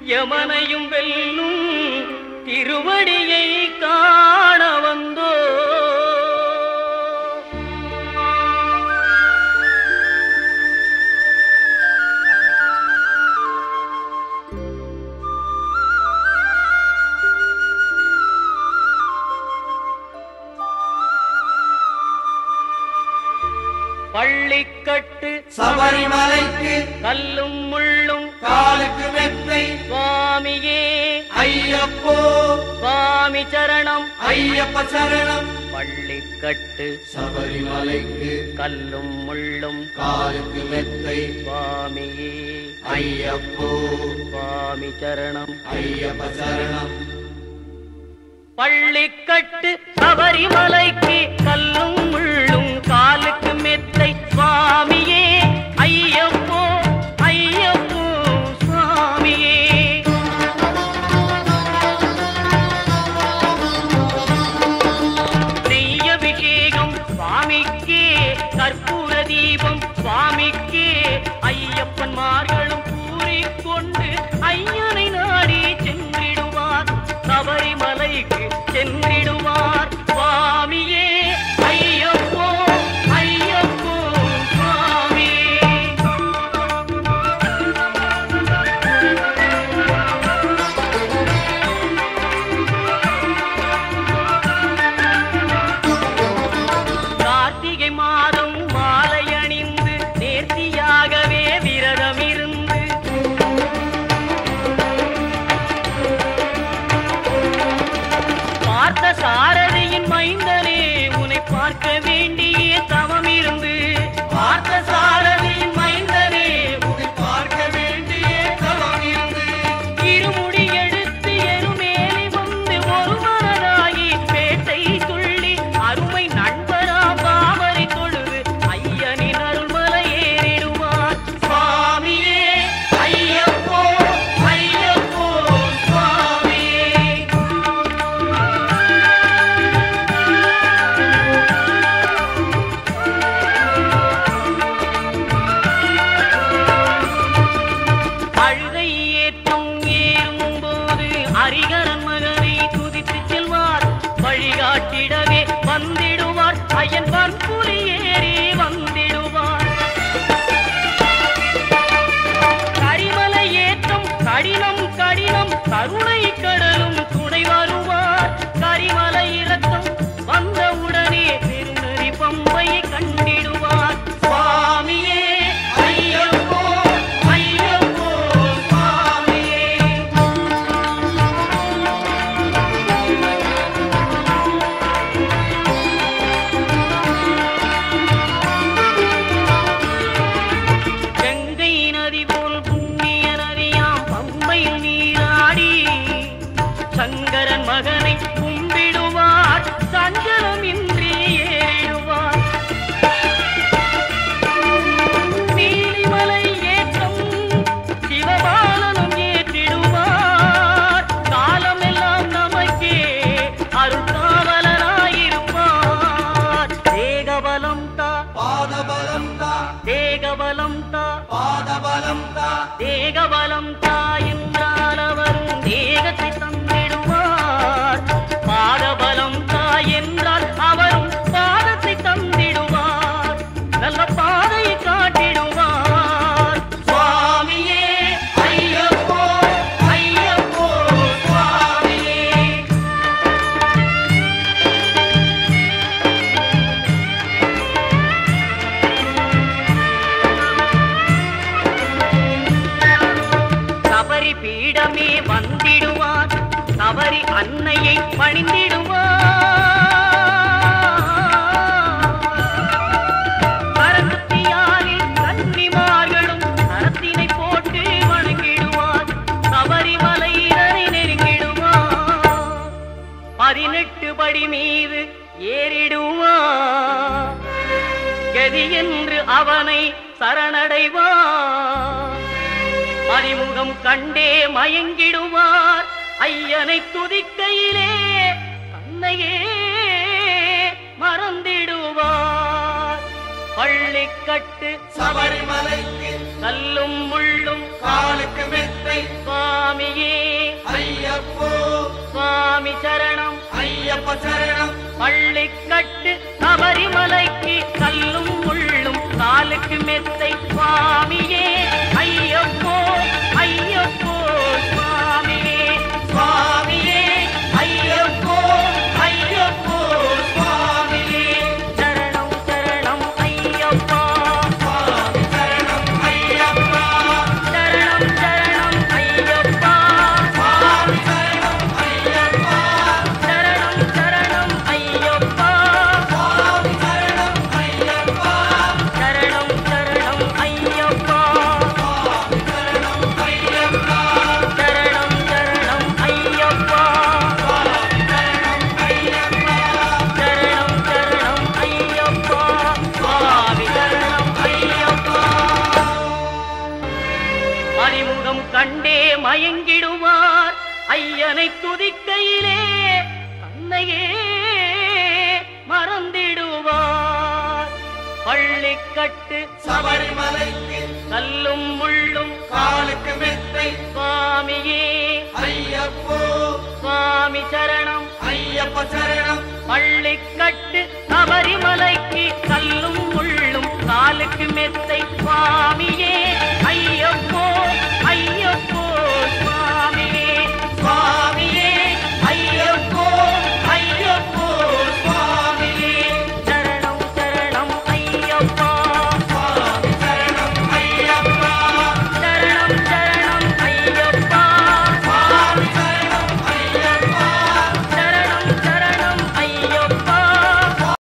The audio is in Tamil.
யமனையும் வெல்லும் திருவடியை காண வந்தோ. பள்ளிக்கட்டு சபரிமலைக்கு கல்லும் முள்ளும் காலுக்கு மெத்தை சுவாமியே ஐயப்போ சுவாமி சரணம் ஐயப்ப சரணம். பள்ளிக்கட்டு சபரிமலைக்கு கல்லும் முள்ளும் காலுக்கு மெத்தை சுவாமியே ஐயப்போ சுவாமி சரணம் ஐயப்ப சரணம். பள்ளிக்கட்டு சபரிமலைக்கு கல்லும் முள்ளும் காலுக்கு மெத்தை சுவாமியே ஐயப்போ ஐயப்போ சுவாமியே. நெய்யபிஷேகம் சுவாமிக்கே கற்பூர தீபம் சுவாமிக்கே ஐயப்பன்மார்களும் கூறிக்கொண்டு ஐயனை நாடி சென்றிடுவார் சபரிமலைக்கு சென்றிடுவார் சுவாமியே ஐயப்போ ஐயப்போ சுவாமியே. கார்த்திகை மாதம் மாலை அணிந்து நேர்த்தியாகவே விரதம் இருந்து பார்த்த சாரதியின் மைந்தனே உன்னை பார்க்க வேண்டிய தவம் இருந்து பார்த்த சாரதியின் மைந்தனே உன்னை பார்க்க வேண்டிய தவம் இருந்து இருமுடி எடுத்து எருமேலி வந்து ஒரு மனதாகி பேட்டை துள்ளி அருமை நண்பரா பாவரை தொழுது ஐயனின் அருள்மலை ஏறிடுவார் சுவாமியே ஐயப்போ ஐயப்போ சுவாமியே. அழுதை ஏற்றும் ஏறும்போது ஹரிகரன் மகனை துதித்து செல்வார் வழிகாட்டிடவே வந்திடுவார் ஐயன் பன்புலி ஏறி வந்திடுவார். கரிமலை ஏற்றம் கடினம் கடினம் கருணை கடலும் துணை வருவார். கரிமலை இறக்கம் வந்தவுடனே பெருநெறி பம்பையை கண்டிடுவார் சுவாமியே ஐயப்போ ஐயப்போ சுவாமியே. கங்கை நதி போல் புண்ணிய நதியாம் பம்பையில் நீராடி சங்கரன் மகனை கும்பிடுவார் சஞ்சலமின்றி ஏறிடுவார். நீலிமலை ஏற்றம் சிவபாலனும் ஏற்றிடுவார். காலமெல்லாம் நமக்கே அருள்காவலனாயிருப்பார். தேகபலம் தா பாதபலம் தா தேகபலம் தா பாதபலம் தா தேகபலம் தா என்றால் அவரும் தேகத்தை தந்திடுவார். பாதபலம் தா என்றால் அவரும் பாதத்தை தந்திடுவார். நல்ல பாதையை காட்டிடுவார் சுவாமியே ஐயப்போ ஐயப்போ சுவாமியே. சபரி பீடமே வந்திடுவார். சபரி அன்னையை பணிந்திடுவார். கரகத்தியாரில் கன்னிமார்களும் கரத்தினை போட்டு வணங்கிடுவார். சபரிமலையினரை நெருங்கிடுவார். 18 படி மீது ஏறிடுவார். கதி என்று அவனை சரணடைவார். அறிமுகம் கண்டே மயங்கிடுவார். ஐயனை துதிக்கையிலே தன்னையே மறந்திடுவார். பள்ளிக்கட்டு சபரிமலைக்கு கல்லும் முள்ளும் காலுக்கு மெத்தை சுவாமியே சுவாமி சரணம் ஐயப்ப சரணம் பள்ளிக்கட்டு சபரிமலைக்கு கல்லும் முள்ளும் காலுக்கு மெத்தை சுவாமியே ஐயப்போ ஐயப்போ சுவாமியே சுவாமியே ஐயப்போ ஐயப்போ சுவாமியே சரணம் சரணம் ஐயப்பா சுவாமி சரணம் ஐயப்பா சரணம் சரணம் ஐயப்பா சுவாமி சரணம் ஐயப்பா சரணம் சரணம் ஐயப்பா சுவாமி சரணம் ஐயப்பா சரணம் சரணம் ஐயப்பா சுவாமி சரணம் ஐயப்பா சரணம் சரணம் ஐயப்பா சுவாமி சரணம் ஐயப்பா சரணம் சரணம் ஐயப்பா சுவாமி சரணம் ஐயப்பா அறிமுகம் கண்டே மயங்கிடுவார் ஐயனை துதிக்கையிலே தன்னையே மறந்திடுவார் பள்ளிக்கட்டு சபரிமலைக்கு கல்லும் முள்ளும் காலுக்கு மெத்தை சுவாமியே ஐயப்போ சுவாமி சரணம் ஐயப்ப சரணம் பள்ளிக்கட்டு சபரிமலைக்கு கல்லும் முள்ளும் காலுக்கு மெத்தை சுவாமியே